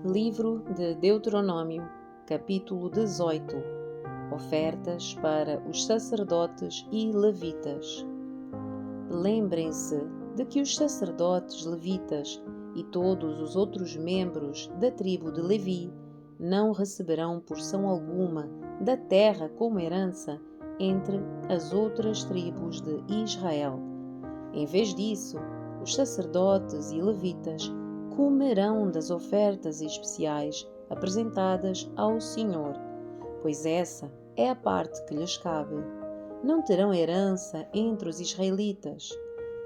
Livro de Deuteronômio, capítulo 18. Ofertas para os sacerdotes e levitas. Lembrem-se de que os sacerdotes levitas e todos os outros membros da tribo de Levi não receberão porção alguma da terra como herança entre as outras tribos de Israel. Em vez disso, os sacerdotes e levitas comerão das ofertas especiais apresentadas ao Senhor, pois essa é a parte que lhes cabe. Não terão herança entre os israelitas.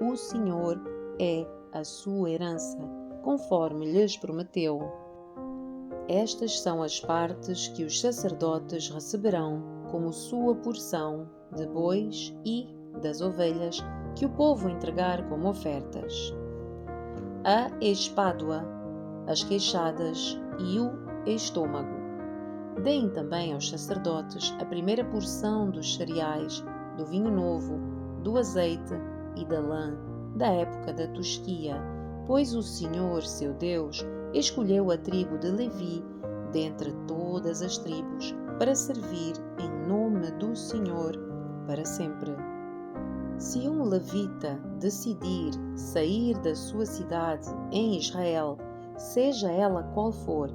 O Senhor é a sua herança, conforme lhes prometeu. Estas são as partes que os sacerdotes receberão como sua porção de bois e das ovelhas que o povo entregar como ofertas: a espádua, as queixadas e o estômago. Deem também aos sacerdotes a primeira porção dos cereais, do vinho novo, do azeite e da lã, da época da tosquia, pois o Senhor, seu Deus, escolheu a tribo de Levi dentre todas as tribos para servir em nome do Senhor para sempre. Se um levita decidir sair da sua cidade em Israel, seja ela qual for,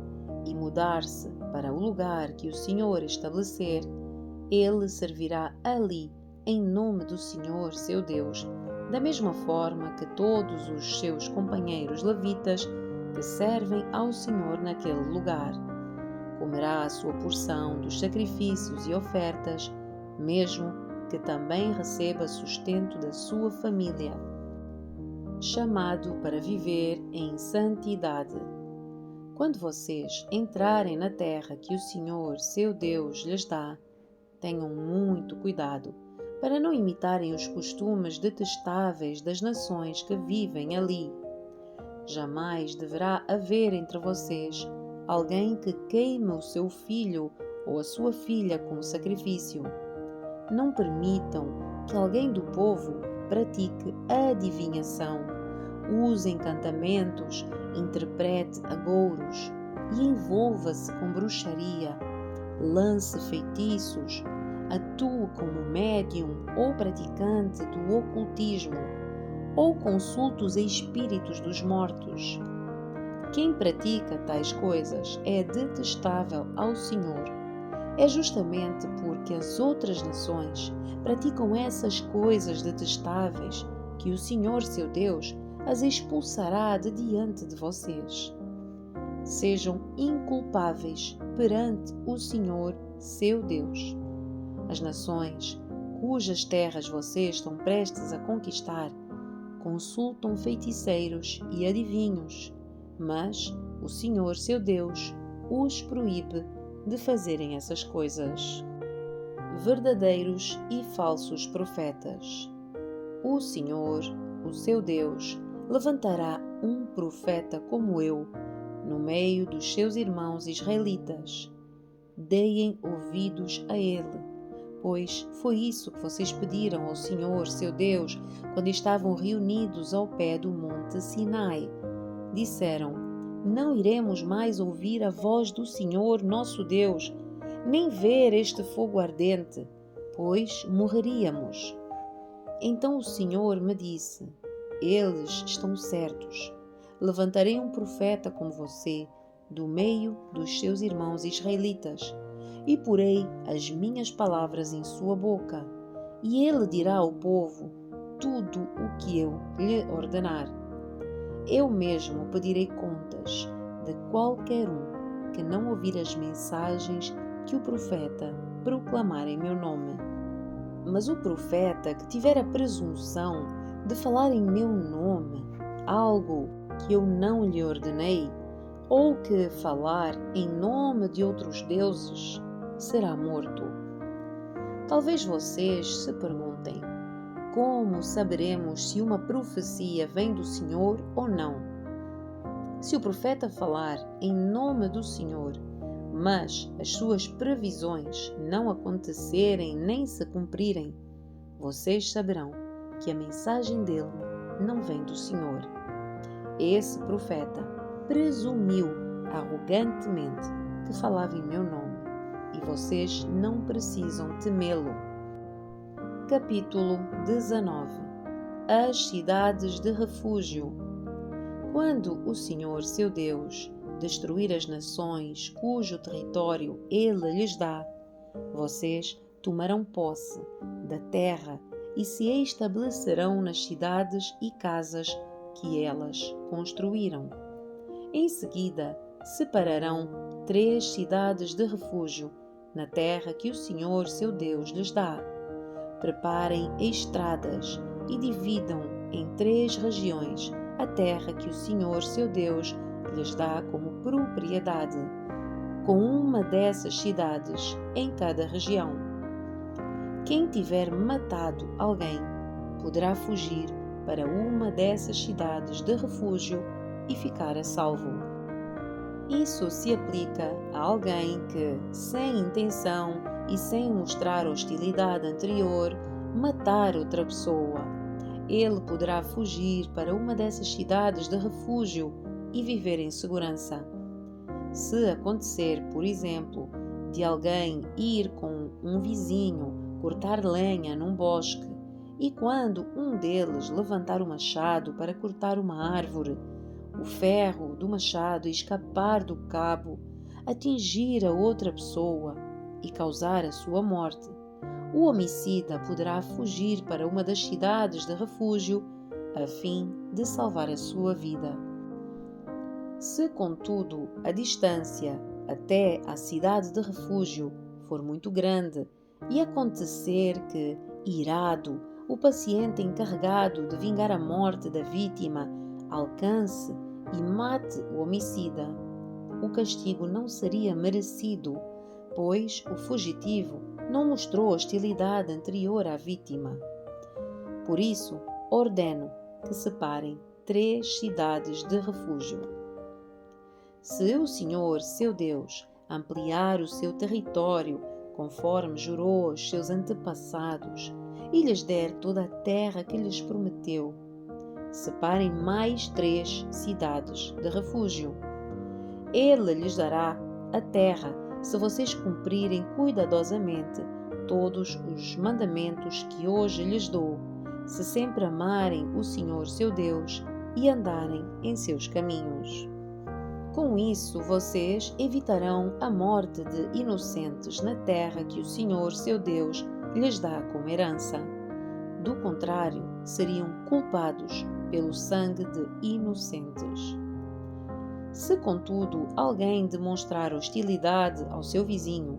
e mudar-se para o lugar que o Senhor estabelecer, ele servirá ali em nome do Senhor, seu Deus, da mesma forma que todos os seus companheiros levitas que servem ao Senhor naquele lugar. Comerá a sua porção dos sacrifícios e ofertas, mesmo que também receba sustento da sua família, chamado para viver em santidade. Quando vocês entrarem na terra que o Senhor, seu Deus, lhes dá, tenham muito cuidado para não imitarem os costumes detestáveis das nações que vivem ali. Jamais deverá haver entre vocês alguém que queime o seu filho ou a sua filha como sacrifício. Não permitam que alguém do povo pratique adivinhação, use encantamentos, interprete agouros e envolva-se com bruxaria, lance feitiços, atue como médium ou praticante do ocultismo, ou consulte os espíritos dos mortos. Quem pratica tais coisas é detestável ao Senhor. É justamente porque as outras nações praticam essas coisas detestáveis que o Senhor, seu Deus, as expulsará de diante de vocês. Sejam inculpáveis perante o Senhor, seu Deus. As nações cujas terras vocês estão prestes a conquistar consultam feiticeiros e adivinhos, mas o Senhor, seu Deus, os proíbe de fazerem essas coisas. Verdadeiros e falsos profetas. O Senhor, o seu Deus, levantará um profeta como eu no meio dos seus irmãos israelitas. Deem ouvidos a ele, pois foi isso que vocês pediram ao Senhor, seu Deus, quando estavam reunidos ao pé do monte Sinai. Disseram: não iremos mais ouvir a voz do Senhor nosso Deus, nem ver este fogo ardente, pois morreríamos. Então o Senhor me disse: eles estão certos. Levantarei um profeta como você, do meio dos seus irmãos israelitas, e porei as minhas palavras em sua boca, e ele dirá ao povo tudo o que eu lhe ordenar. Eu mesmo pedirei contas de qualquer um que não ouvir as mensagens que o profeta proclamar em meu nome. Mas o profeta que tiver a presunção de falar em meu nome algo que eu não lhe ordenei, ou que falar em nome de outros deuses, será morto. Talvez vocês se perguntem: como saberemos se uma profecia vem do Senhor ou não? Se o profeta falar em nome do Senhor, mas as suas previsões não acontecerem nem se cumprirem, vocês saberão que a mensagem dele não vem do Senhor. Esse profeta presumiu arrogantemente que falava em meu nome, e vocês não precisam temê-lo. Capítulo 19. As cidades de refúgio. Quando o Senhor, seu Deus, destruir as nações cujo território Ele lhes dá, vocês tomarão posse da terra e se estabelecerão nas cidades e casas que elas construíram. Em seguida, separarão 3 cidades de refúgio na terra que o Senhor, seu Deus, lhes dá. Preparem estradas e dividam em 3 regiões a terra que o Senhor, seu Deus, lhes dá como propriedade, com uma dessas cidades em cada região. Quem tiver matado alguém poderá fugir para uma dessas cidades de refúgio e ficar a salvo. Isso se aplica a alguém que, sem intenção e sem mostrar hostilidade anterior, matar outra pessoa. Ele poderá fugir para uma dessas cidades de refúgio e viver em segurança. Se acontecer, por exemplo, de alguém ir com um vizinho cortar lenha num bosque e quando um deles levantar o machado para cortar uma árvore, o ferro do machado escapar do cabo, atingir a outra pessoa e causar a sua morte, o homicida poderá fugir para uma das cidades de refúgio a fim de salvar a sua vida. Se, contudo, a distância até à cidade de refúgio for muito grande e acontecer que, irado, o paciente encarregado de vingar a morte da vítima alcance e mate o homicida, o castigo não seria merecido, pois o fugitivo não mostrou hostilidade anterior à vítima. Por isso, ordeno que separem 3 cidades de refúgio. Se o Senhor, seu Deus, ampliar o seu território, conforme jurou aos seus antepassados, e lhes der toda a terra que lhes prometeu, separem mais 3 cidades de refúgio. Ele lhes dará a terra se vocês cumprirem cuidadosamente todos os mandamentos que hoje lhes dou, se sempre amarem o Senhor, seu Deus, e andarem em seus caminhos. Com isso, vocês evitarão a morte de inocentes na terra que o Senhor, seu Deus, lhes dá como herança. Do contrário, seriam culpados pelo sangue de inocentes. Se, contudo, alguém demonstrar hostilidade ao seu vizinho,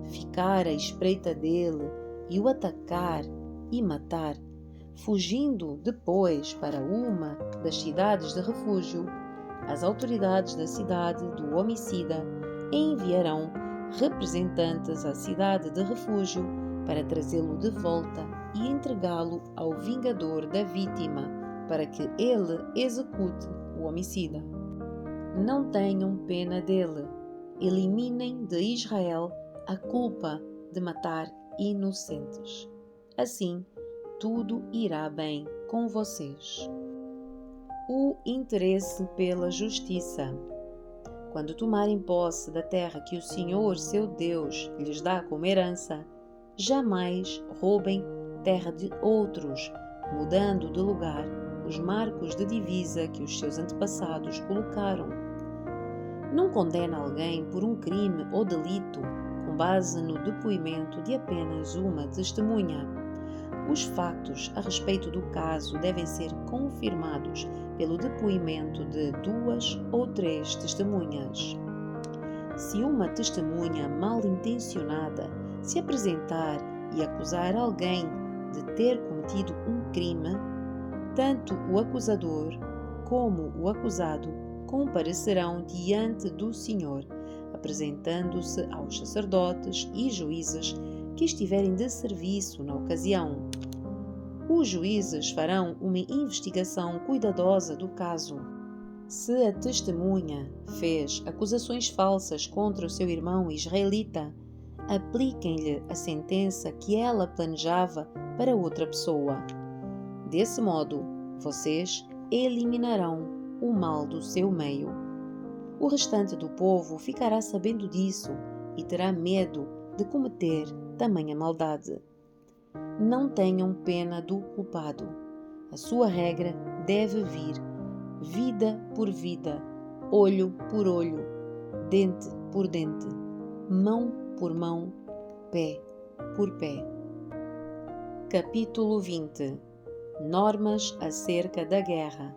ficar à espreita dele e o atacar e matar, fugindo depois para uma das cidades de refúgio, as autoridades da cidade do homicida enviarão representantes à cidade de refúgio para trazê-lo de volta e entregá-lo ao vingador da vítima para que ele execute o homicida. Não tenham pena dele. Eliminem de Israel a culpa de matar inocentes. Assim, tudo irá bem com vocês. O interesse pela justiça. Quando tomarem posse da terra que o Senhor, seu Deus, lhes dá como herança, jamais roubem terra de outros, mudando de lugar os marcos de divisa que os seus antepassados colocaram. Não condene alguém por um crime ou delito com base no depoimento de apenas uma testemunha. Os factos a respeito do caso devem ser confirmados pelo depoimento de 2 ou 3 testemunhas. Se uma testemunha mal intencionada se apresentar e acusar alguém de ter cometido um crime, tanto o acusador como o acusado comparecerão diante do Senhor, apresentando-se aos sacerdotes e juízes que estiverem de serviço na ocasião. Os juízes farão uma investigação cuidadosa do caso. Se a testemunha fez acusações falsas contra o seu irmão israelita, apliquem-lhe a sentença que ela planejava para outra pessoa. Desse modo, vocês eliminarão o mal do seu meio. O restante do povo ficará sabendo disso e terá medo de cometer tamanha maldade. Não tenham pena do culpado. A sua regra deve vir vida por vida, olho por olho, dente por dente, mão por mão, pé por pé. Capítulo 20. Normas acerca da guerra.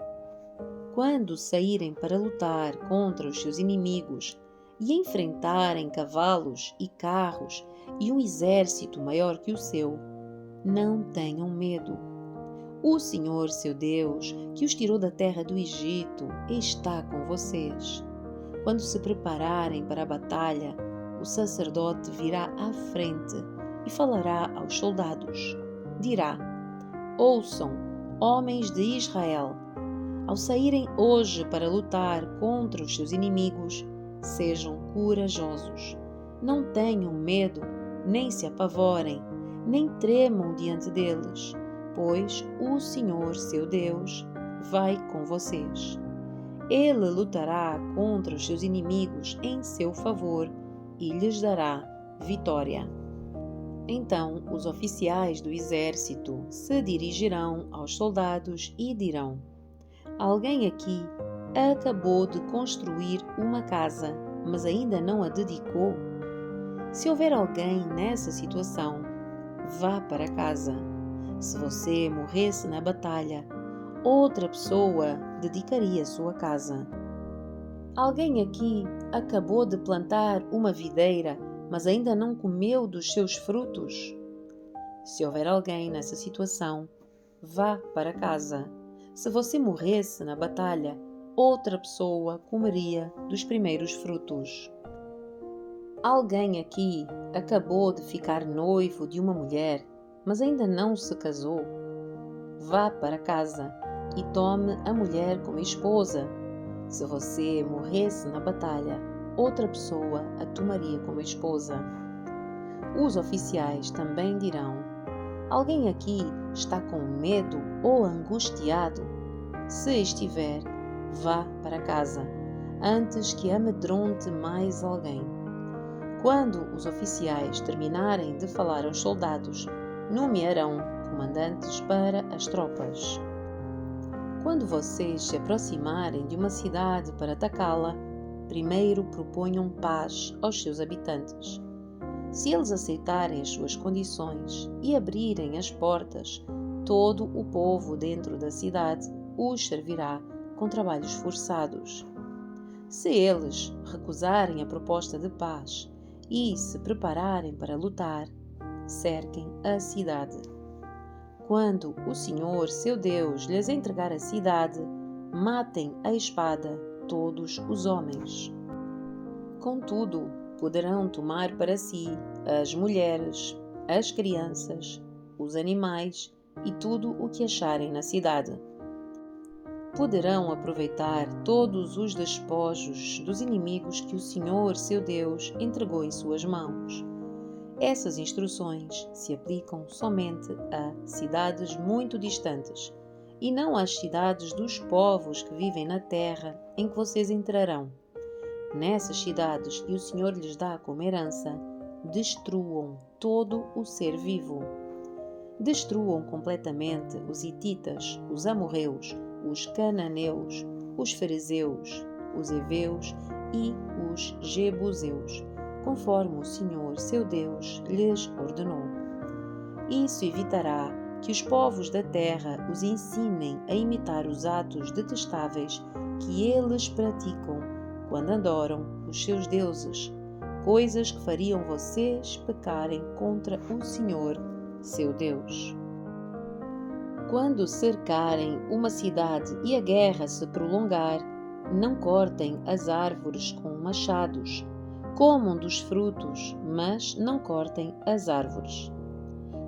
Quando saírem para lutar contra os seus inimigos e enfrentarem cavalos e carros e um exército maior que o seu, não tenham medo. O Senhor, seu Deus, que os tirou da terra do Egito, está com vocês. Quando se prepararem para a batalha, o sacerdote virá à frente e falará aos soldados. Dirá: ouçam, homens de Israel, ao saírem hoje para lutar contra os seus inimigos, sejam corajosos. Não tenham medo, nem se apavorem, nem tremam diante deles, pois o Senhor, seu Deus, vai com vocês. Ele lutará contra os seus inimigos em seu favor e lhes dará vitória. Então os oficiais do exército se dirigirão aos soldados e dirão: alguém aqui acabou de construir uma casa, mas ainda não a dedicou? Se houver alguém nessa situação, vá para casa. Se você morresse na batalha, outra pessoa dedicaria sua casa. Alguém aqui acabou de plantar uma videira, mas ainda não comeu dos seus frutos? Se houver alguém nessa situação, vá para casa. Se você morresse na batalha, outra pessoa comeria dos primeiros frutos. Alguém aqui acabou de ficar noivo de uma mulher, mas ainda não se casou? Vá para casa e tome a mulher como esposa. Se você morresse na batalha, outra pessoa a tomaria como esposa. Os oficiais também dirão: alguém aqui está com medo ou angustiado? Se estiver, vá para casa, antes que amedronte mais alguém. Quando os oficiais terminarem de falar aos soldados, nomearão comandantes para as tropas. Quando vocês se aproximarem de uma cidade para atacá-la, primeiro proponham paz aos seus habitantes. Se eles aceitarem as suas condições e abrirem as portas, todo o povo dentro da cidade os servirá com trabalhos forçados. Se eles recusarem a proposta de paz e se prepararem para lutar, cerquem a cidade. Quando o Senhor, seu Deus, lhes entregar a cidade, matem à espada todos os homens. Contudo, poderão tomar para si as mulheres, as crianças, os animais e tudo o que acharem na cidade. Poderão aproveitar todos os despojos dos inimigos que o Senhor, seu Deus, entregou em suas mãos. Essas instruções se aplicam somente a cidades muito distantes e não às cidades dos povos que vivem na terra em que vocês entrarão. Nessas cidades que o Senhor lhes dá como herança, destruam todo o ser vivo. Destruam completamente os hititas, os amorreus, os cananeus, os fariseus, os heveus e os jebuseus, conforme o Senhor, seu Deus, lhes ordenou. Isso evitará que os povos da terra os ensinem a imitar os atos detestáveis que eles praticam quando adoram os seus deuses, coisas que fariam vocês pecarem contra o Senhor, seu Deus. Quando cercarem uma cidade e a guerra se prolongar, não cortem as árvores com machados. Comam dos frutos, mas não cortem as árvores.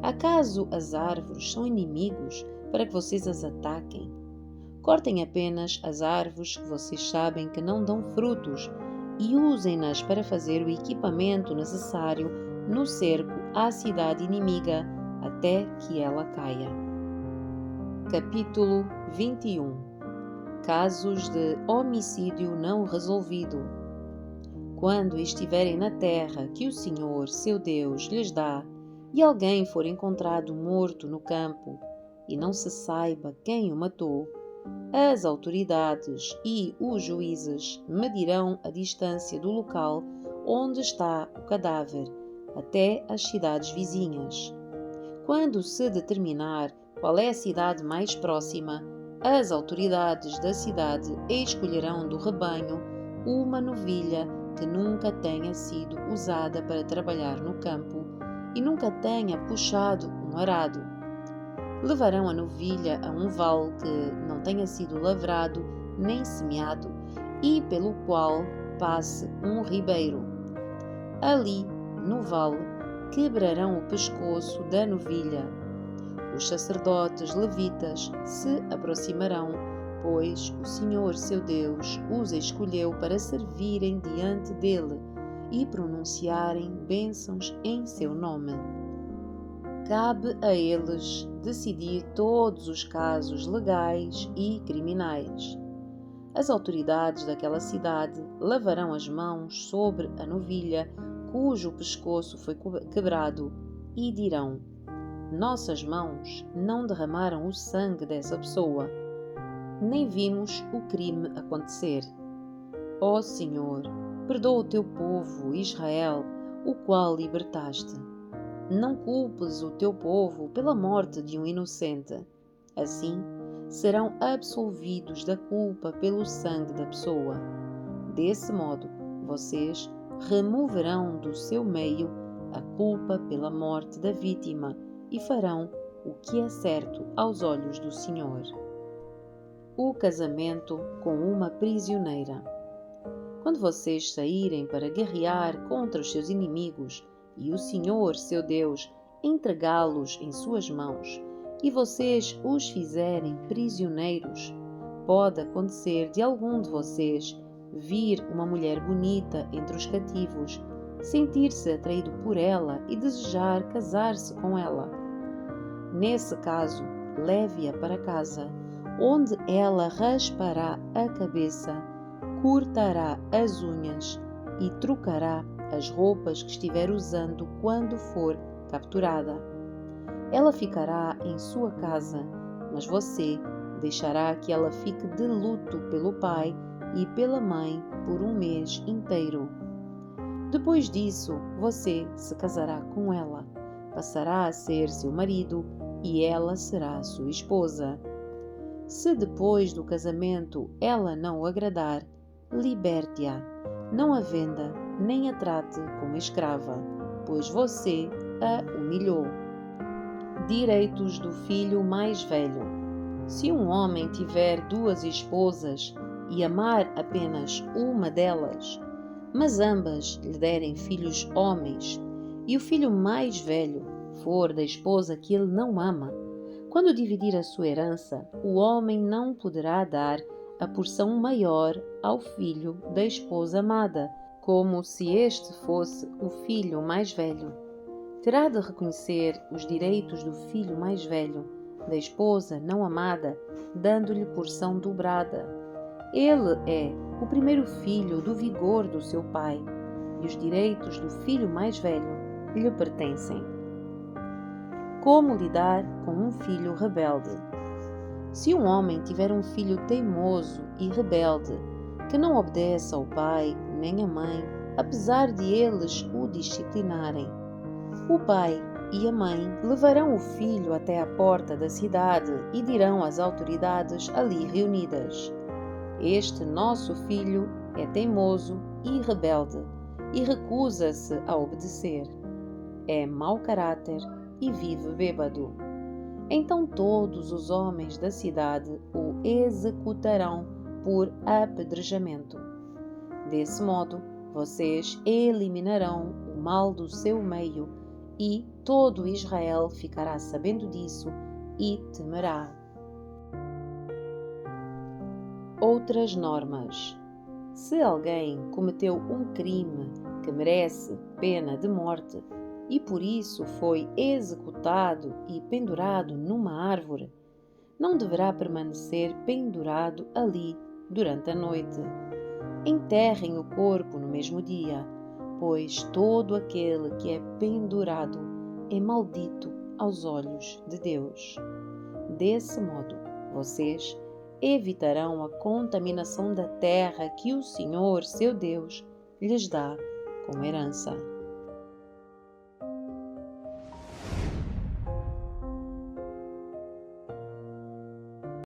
Acaso as árvores são inimigos para que vocês as ataquem? Cortem apenas as árvores que vocês sabem que não dão frutos e usem-nas para fazer o equipamento necessário no cerco à cidade inimiga até que ela caia. Capítulo 21. casos de homicídio não resolvido. Quando estiverem na terra que o Senhor, seu Deus, lhes dá, e alguém for encontrado morto no campo, e não se saiba quem o matou, as autoridades e os juízes medirão a distância do local onde está o cadáver até as cidades vizinhas. Quando se determinar qual é a cidade mais próxima, as autoridades da cidade escolherão do rebanho uma novilha que nunca tenha sido usada para trabalhar no campo e nunca tenha puxado um arado. Levarão a novilha a um vale que não tenha sido lavrado nem semeado e pelo qual passe um ribeiro. Ali, no vale, quebrarão o pescoço da novilha. Os sacerdotes levitas se aproximarão, pois o Senhor seu Deus os escolheu para servirem diante dele e pronunciarem bênçãos em seu nome. Cabe a eles decidir todos os casos legais e criminais. As autoridades daquela cidade lavarão as mãos sobre a novilha cujo pescoço foi quebrado e dirão: nossas mãos não derramaram o sangue dessa pessoa, nem vimos o crime acontecer. Ó Senhor, perdoa o teu povo Israel, o qual libertaste. Não culpes o teu povo pela morte de um inocente. Assim, serão absolvidos da culpa pelo sangue da pessoa. Desse modo, vocês removerão do seu meio a culpa pela morte da vítima e farão o que é certo aos olhos do Senhor. O casamento com uma prisioneira. Quando vocês saírem para guerrear contra os seus inimigos e o Senhor, seu Deus, entregá-los em suas mãos, e vocês os fizerem prisioneiros, pode acontecer de algum de vocês vir uma mulher bonita entre os cativos, sentir-se atraído por ela e desejar casar-se com ela. Nesse caso, leve-a para casa, onde ela raspará a cabeça, cortará as unhas e trocará as roupas que estiver usando quando for capturada. Ela ficará em sua casa, mas você deixará que ela fique de luto pelo pai e pela mãe por um mês inteiro. Depois disso, você se casará com ela, passará a ser seu marido e ela será sua esposa. Se depois do casamento ela não o agradar, liberte-a, não a venda nem a trate como escrava, pois você a humilhou. Direitos do filho mais velho. Se um homem tiver 2 esposas e amar apenas uma delas, mas ambas lhe derem filhos homens, e o filho mais velho for da esposa que ele não ama, quando dividir a sua herança, o homem não poderá dar a porção maior ao filho da esposa amada, como se este fosse o filho mais velho. Terá de reconhecer os direitos do filho mais velho, da esposa não amada, dando-lhe porção dobrada. Ele é o primeiro filho do vigor do seu pai, e os direitos do filho mais velho lhe pertencem. Como lidar com um filho rebelde? Se um homem tiver um filho teimoso e rebelde, que não obedece ao pai nem à mãe, apesar de eles o disciplinarem, o pai e a mãe levarão o filho até à porta da cidade e dirão às autoridades ali reunidas: este nosso filho é teimoso e rebelde e recusa-se a obedecer. É mau caráter e vive bêbado. Então todos os homens da cidade o executarão por apedrejamento. Desse modo, vocês eliminarão o mal do seu meio e todo Israel ficará sabendo disso e temerá. Outras normas. Se alguém cometeu um crime que merece pena de morte e por isso foi executado e pendurado numa árvore, não deverá permanecer pendurado ali durante a noite. Enterrem o corpo no mesmo dia, pois todo aquele que é pendurado é maldito aos olhos de Deus. Desse modo, vocês evitarão a contaminação da terra que o Senhor, seu Deus, lhes dá como herança.